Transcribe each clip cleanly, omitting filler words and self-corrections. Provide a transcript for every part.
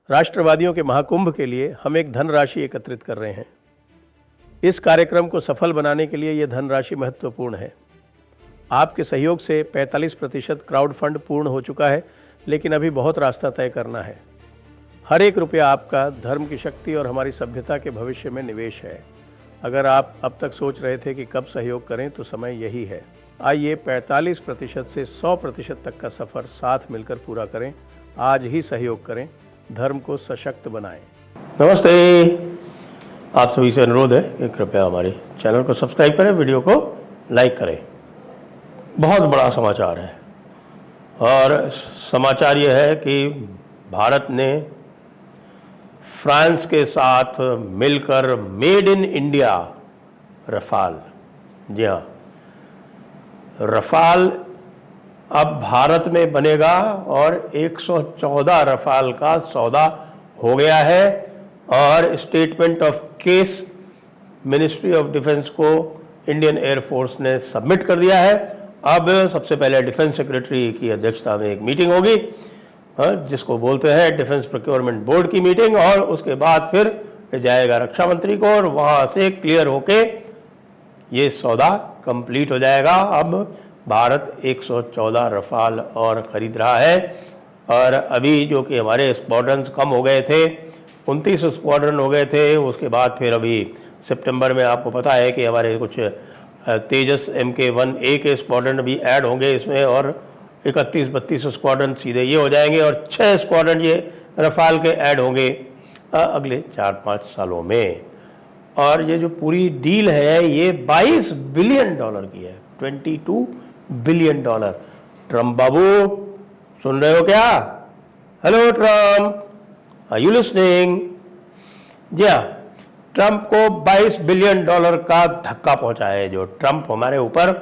राष्ट्रवादियों के महाकुंभ के लिए हम एक धनराशि एकत्रित कर रहे हैं। इस कार्यक्रम को सफल बनाने के लिए यह धनराशि महत्वपूर्ण है। आपके सहयोग से 45% क्राउड फंड पूर्ण हो चुका है, लेकिन अभी बहुत रास्ता तय करना है। हर एक रुपया आपका धर्म की शक्ति और हमारी सभ्यता के भविष्य में निवेश है। अगर आप अब तक सोच रहे थे कि कब सहयोग करें, तो समय यही है। आइए 45% से 100% तक का सफ़र साथ मिलकर पूरा करें। आज ही सहयोग करें, धर्म को सशक्त बनाएं। नमस्ते, आप सभी से अनुरोध है कि कृपया हमारे चैनल को सब्सक्राइब करें, वीडियो को लाइक करें। बहुत बड़ा समाचार है और समाचार यह है कि भारत ने फ्रांस के साथ मिलकर मेड इन इंडिया रफाल, जी हाँ, रफाल अब भारत में बनेगा और 114 रफाल का सौदा हो गया है और statement of case ministry of defence को इंडियन एयरफोर्स ने सबमिट कर दिया है। अब सबसे पहले डिफेंस सेक्रेटरी की अध्यक्षता में एक मीटिंग होगी, जिसको बोलते हैं डिफेंस प्रोक्योरमेंट बोर्ड की मीटिंग, और उसके बाद फिर जाएगा रक्षा मंत्री को और वहाँ से क्लियर होके ये सौदा कंप्लीट हो जाएगा। अब भारत 114 रफाल और ख़रीद रहा है और अभी जो कि हमारे स्क्वाड्रन्स कम हो गए थे, 29 स्क्वाड्रन हो गए थे। उसके बाद फिर अभी सितंबर में आपको पता है कि हमारे कुछ तेजस MK1A के स्क्वाड्रन भी ऐड होंगे इसमें, और 31-32 स्क्वाड्रन सीधे ये हो जाएंगे और 6 स्क्वाड्रन ये रफाल के ऐड होंगे अगले 4-5 सालों में। और ये जो पूरी डील है ये $22 बिलियन की है, $22 बिलियन। ट्रम्प बाबू सुन रहे हो क्या? Hello Trump, are you listening? जी हाँ, ट्रम्प को $22 बिलियन का धक्का पहुंचा है। जो ट्रम्प हमारे ऊपर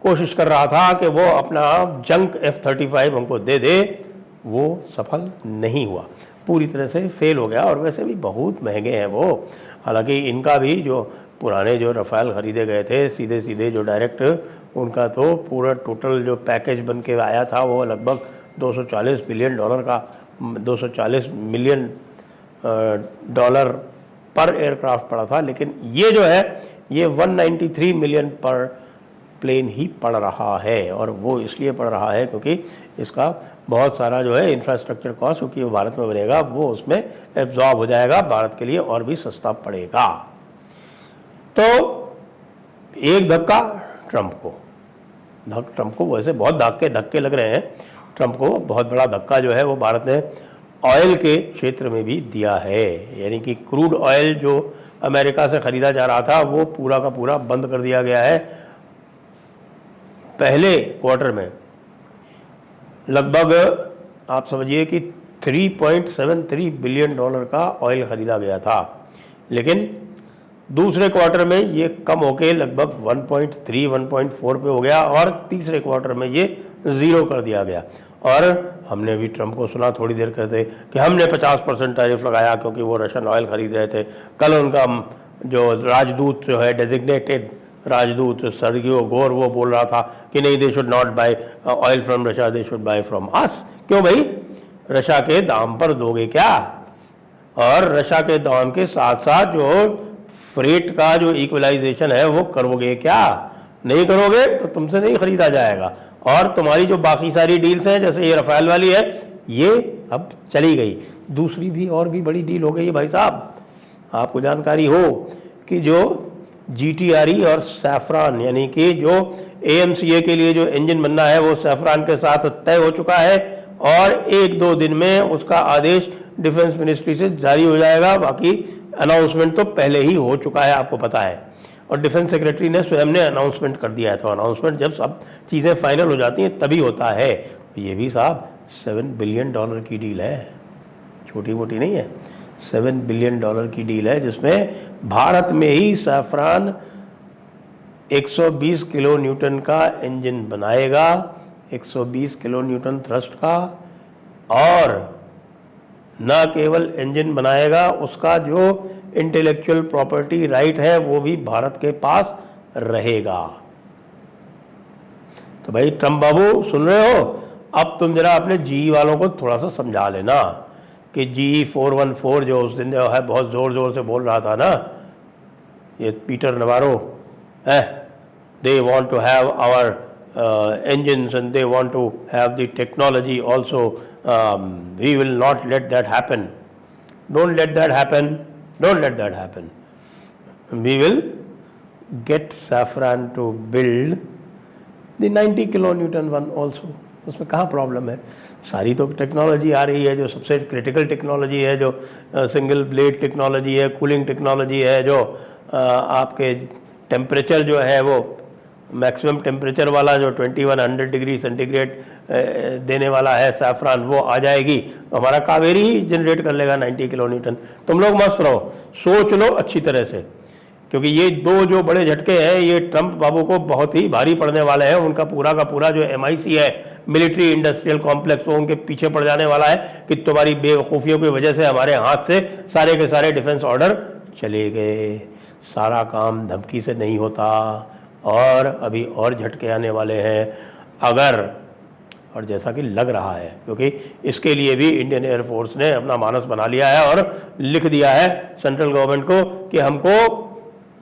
कोशिश कर रहा था कि वो अपना जंक F-35 हमको दे दे, वो सफल नहीं हुआ, पूरी तरह से फेल हो गया। और वैसे भी बहुत महंगे हैं वो। हालांकि इनका भी जो पुराने जो रफाल खरीदे गए थे सीधे सीधे जो डायरेक्ट, उनका तो पूरा टोटल जो पैकेज बन के आया था वो लगभग $240 बिलियन का, $240 मिलियन पर एयरक्राफ्ट पड़ा था। लेकिन ये जो है ये 193 मिलियन पर प्लेन ही पड़ रहा है, और वो इसलिए पड़ रहा है क्योंकि इसका बहुत सारा जो है इंफ्रास्ट्रक्चर कॉस्ट, क्योंकि वो भारत में बनेगा, वो उसमें एब्जॉर्ब हो जाएगा, भारत के लिए और भी सस्ता पड़ेगा। तो एक धक्का ट्रम्प को वैसे बहुत धक्के लग रहे हैं। ट्रम्प को बहुत बड़ा धक्का जो है वो भारत ने ऑयल के क्षेत्र में भी दिया है। यानी कि क्रूड ऑयल जो अमेरिका से ख़रीदा जा रहा था वो पूरा का पूरा बंद कर दिया गया है। पहले क्वार्टर में लगभग आप समझिए कि $3.73 बिलियन का ऑयल ख़रीदा गया था, लेकिन दूसरे क्वार्टर में ये कम होके लगभग 1.4 पे हो गया और तीसरे क्वार्टर में ये 0 कर दिया गया। और हमने भी ट्रम्प को सुना थोड़ी देर कहते कि हमने 50% टैरिफ लगाया क्योंकि वो रशियन ऑयल ख़रीद रहे थे। कल उनका जो राजदूत जो है, डेजिग्नेटेड राजदूत सर्गियो गोर, वो बोल रहा था कि नहीं, they should not buy oil from Russia, they should buy from us. क्यों भाई, रशिया के दाम पर दोगे क्या? और रशिया के दाम के साथ साथ जो फ्रेट का जो इक्वलाइजेशन है वो करोगे क्या? नहीं करोगे तो तुमसे नहीं खरीदा जाएगा। और तुम्हारी जो बाकी सारी डील्स हैं, जैसे ये रफाल वाली है, ये अब चली गई। दूसरी भी और भी बड़ी डील हो गई है भाई साहब। आपको जानकारी हो कि जो GTRE और सैफरान, यानी कि जो AMCA के लिए जो इंजन बनना है वो सैफरान के साथ तय हो चुका है और 1-2 दिन में उसका आदेश डिफेंस मिनिस्ट्री से जारी हो जाएगा। बाकी अनाउंसमेंट तो पहले ही हो चुका है, आपको पता है, और डिफेंस सेक्रेटरी ने स्वयं ने अनाउंसमेंट कर दिया है। तो अनाउंसमेंट जब सब चीज़ें फाइनल हो जाती हैं तभी होता है। ये भी साहब $7 बिलियन की डील है, छोटी मोटी नहीं है। $7 बिलियन की डील है, जिसमें भारत में ही सैफरान 120 किलो न्यूटन का इंजन बनाएगा, 120 किलो न्यूटन थ्रस्ट का, और न केवल इंजन बनाएगा, उसका जो इंटेलेक्चुअल प्रॉपर्टी राइट है वो भी भारत के पास रहेगा। तो भाई ट्रम्प बाबू सुन रहे हो, अब तुम जरा अपने GE वालों को थोड़ा सा समझा लेना कि GE414 जो उस दिन जो है बहुत ज़ोर ज़ोर से बोल रहा था ना, ये पीटर नवारो है, they want to have our engines and they want to have the technology also. We will not let that happen. Don't let that happen. Don't let that happen. We will get Safran to build the 90 kilonewton one also. उसमें कहाँ problem है? सारी तो technology आ रही है, जो सबसे critical technology है, जो सिंगल ब्लेड टेक्नोलॉजी है, कूलिंग टेक्नोलॉजी है, जो आपके टेम्परेचर जो है वो मैक्सिमम टेम्परेचर वाला जो 2100 डिग्री सेंटीग्रेड देने वाला है सैफरान, वो आ जाएगी तो हमारा कावेरी ही जनरेट कर लेगा 90 किलो न्यूटन। तुम लोग मस्त रहो, सोच लो अच्छी तरह से, क्योंकि ये दो जो बड़े झटके हैं ये ट्रंप बाबू को बहुत ही भारी पड़ने वाले हैं। उनका पूरा का पूरा जो MIC है, मिलिट्री इंडस्ट्रियल कॉम्प्लेक्स, वो उनके पीछे पड़ जाने वाला है कि तुम्हारी बेवकूफ़ियों की वजह से हमारे हाथ से सारे के सारे डिफेंस ऑर्डर चले गए। सारा काम धमकी से नहीं होता और अभी और झटके आने वाले हैं अगर, और जैसा कि लग रहा है, क्योंकि इसके लिए भी इंडियन एयरफोर्स ने अपना मानस बना लिया है और लिख दिया है सेंट्रल गवर्नमेंट को कि हमको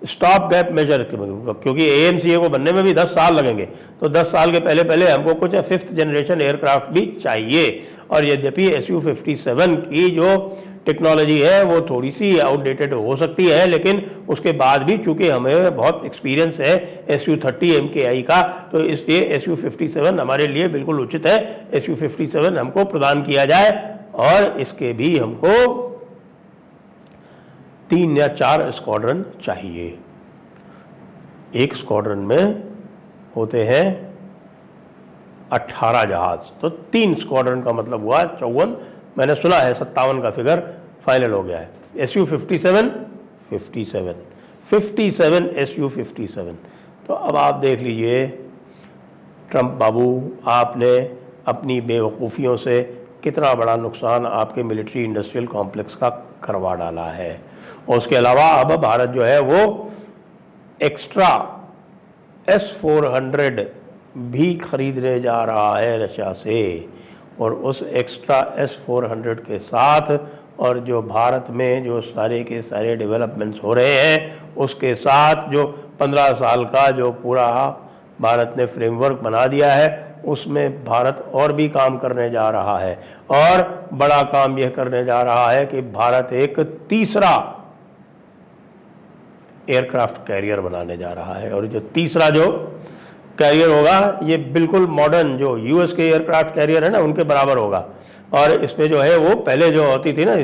स्टॉप गैप मेजर, क्योंकि AMCA को बनने में भी 10 साल लगेंगे, तो 10 साल के पहले पहले हमको कुछ 5th जनरेशन एयरक्राफ्ट भी चाहिए। और यद्यपि SU-57 की जो टेक्नोलॉजी है वो थोड़ी सी आउटडेटेड हो सकती है, लेकिन उसके बाद भी चूंकि हमें बहुत एक्सपीरियंस है SU-30 MKI का, तो इसलिए SU-57 हमारे लिए बिल्कुल उचित है। SU-57 हमको प्रदान किया जाए और इसके भी हमको 3 या 4 स्क्वाड्रन चाहिए। एक स्क्वाड्रन में होते हैं 18 जहाज, तो 3 स्क्वाड्रन का मतलब हुआ 54, मैंने सुना है 57 का फिगर फाइनल हो गया है। SU-57 57 SU-57। तो अब आप देख लीजिए ट्रंप बाबू, आपने अपनी बेवकूफ़ियों से कितना बड़ा नुकसान आपके मिलिट्री इंडस्ट्रियल कॉम्प्लेक्स का करवा डाला है। और उसके अलावा अब भारत जो है वो एक्स्ट्रा S-400 भी खरीदने जा रहा है रशिया से, और उस एक्स्ट्रा S-400 के साथ और जो भारत में जो सारे के सारे डेवलपमेंट्स हो रहे हैं उसके साथ जो 15 साल का जो पूरा भारत ने फ्रेमवर्क बना दिया है, उसमें भारत और भी काम करने जा रहा है। और बड़ा काम यह करने जा रहा है कि भारत एक तीसरा एयरक्राफ्ट कैरियर बनाने जा रहा है, और जो तीसरा जो कैरियर होगा ये बिल्कुल मॉडर्न जो US के एयरक्राफ्ट कैरियर है ना उनके बराबर होगा। और इसमें जो है वो पहले जो होती थी ना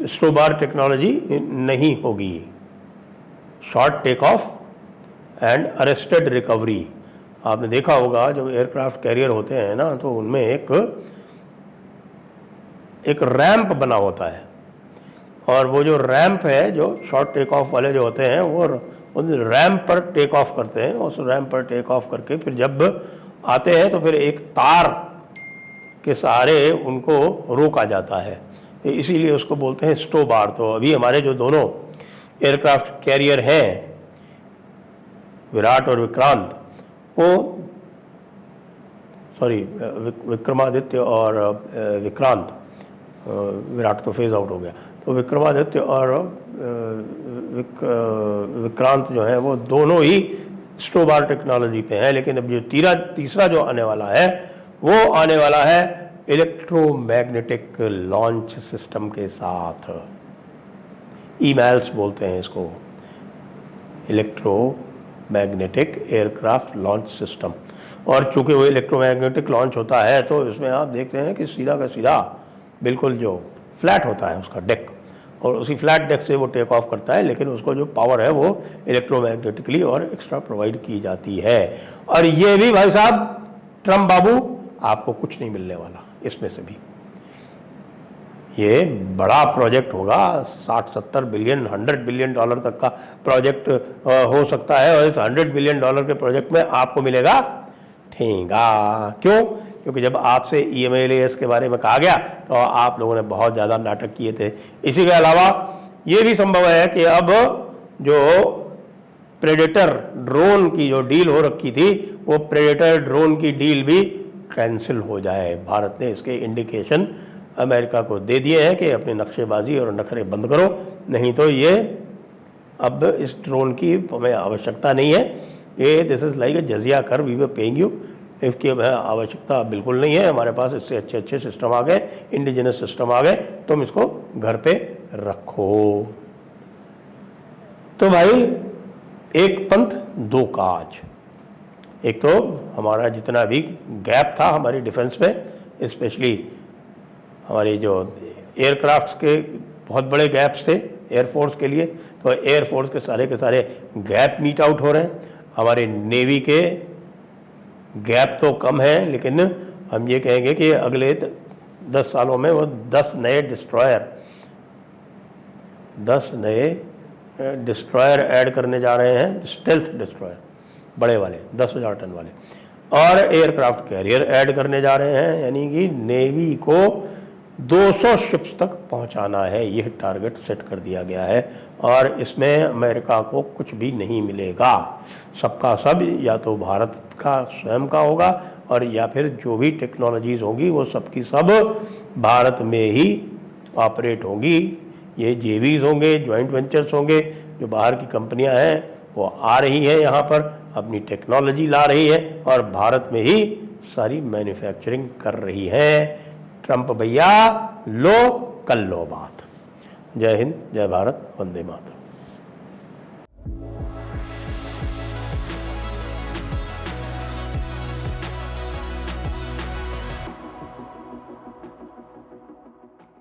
स्टोबार टेक्नोलॉजी नहीं होगी, short take off and arrested recovery. आपने देखा होगा जो एयरक्राफ्ट कैरियर होते हैं ना, तो उनमें एक रैंप बना होता है, और वो जो रैंप है, जो शॉर्ट टेक ऑफ वाले जो होते हैं वो उन रैंप पर टेक ऑफ करते हैं। उस रैंप पर टेक ऑफ करके फिर जब आते हैं तो फिर एक तार के सहारे उनको रोका जाता है, इसीलिए उसको बोलते हैं स्टोबार। तो अभी हमारे जो दोनों एयरक्राफ्ट कैरियर हैं, विराट और विक्रांत, वो विक्रमादित्य और विक्रांत, विराट तो फेज आउट हो गया, तो विक्रमादित्य और विक्रांत जो है वो दोनों ही स्टोबार टेक्नोलॉजी पे हैं। लेकिन अब जो तीसरा जो आने वाला है वो आने वाला है इलेक्ट्रोमैग्नेटिक लॉन्च सिस्टम के साथ। ईमेल्स बोलते हैं इसको, इलेक्ट्रोमैग्नेटिक एयरक्राफ्ट लॉन्च सिस्टम। और चूंकि वो इलेक्ट्रोमैग्नेटिक लॉन्च होता है तो इसमें आप देखते हैं कि सीधा का सीधा बिल्कुल जो फ्लैट होता है उसका डेक, और उसी फ्लैट डेक से वो टेक ऑफ करता है, लेकिन उसको जो पावर है वो इलेक्ट्रोमैग्नेटिकली और एक्स्ट्रा प्रोवाइड की जाती है। और ये भी भाई साहब ट्रंप बाबू आपको कुछ नहीं मिलने वाला इसमें से भी। ये बड़ा प्रोजेक्ट होगा, 60-70 बिलियन, $100 बिलियन तक का प्रोजेक्ट हो सकता है, और इस $100 बिलियन के प्रोजेक्ट में आपको मिलेगा ठेंगा। क्यों? क्योंकि जब आपसे EMLAS के बारे में कहा गया तो आप लोगों ने बहुत ज़्यादा नाटक किए थे। इसी के अलावा ये भी संभव है कि अब जो प्रेडेटर ड्रोन की जो डील हो रखी थी, वो प्रेडेटर ड्रोन की डील भी कैंसिल हो जाए। भारत ने इसके इंडिकेशन अमेरिका को दे दिए हैं कि अपनी नक्शेबाजी और नखरे बंद करो, नहीं तो ये अब इस ड्रोन की हमें आवश्यकता नहीं है। ये दिस इज़ लाइक ए जजिया कर, वी वर पेइंग यू। इसकी हमें आवश्यकता बिल्कुल नहीं है। हमारे पास इससे अच्छे अच्छे सिस्टम आ गए, इंडिजिनस सिस्टम आ गए, तुम इसको घर पे रखो। तो भाई एक पंथ दो काज। एक तो हमारा जितना भी गैप था हमारी डिफेंस में, स्पेशली हमारी जो एयरक्राफ्ट्स के बहुत बड़े गैप्स थे एयरफोर्स के लिए, तो एयरफोर्स के सारे गैप मीट आउट हो रहे हैं। हमारे नेवी के गैप तो कम है, लेकिन हम ये कहेंगे कि अगले 10 सालों में वो 10 नए डिस्ट्रॉयर ऐड करने जा रहे हैं, स्टेल्थ डिस्ट्रॉयर बड़े वाले 10,000 टन वाले, और एयरक्राफ्ट कैरियर ऐड करने जा रहे हैं। यानी कि नेवी को 200 शिप्स तक पहुंचाना है, यह टारगेट सेट कर दिया गया है। और इसमें अमेरिका को कुछ भी नहीं मिलेगा, सबका सब या तो भारत का स्वयं का होगा, और या फिर जो भी टेक्नोलॉजीज़ होंगी वो सब की सब भारत में ही ऑपरेट होंगी। ये जेवीज होंगे, जॉइंट वेंचर्स होंगे, जो बाहर की कंपनियां हैं वो आ रही हैं यहाँ पर, अपनी टेक्नोलॉजी ला रही है और भारत में ही सारी मैन्युफैक्चरिंग कर रही है। ट्रंप भैया लो कर लो बात। जय हिंद, जय भारत, वंदे मातरम।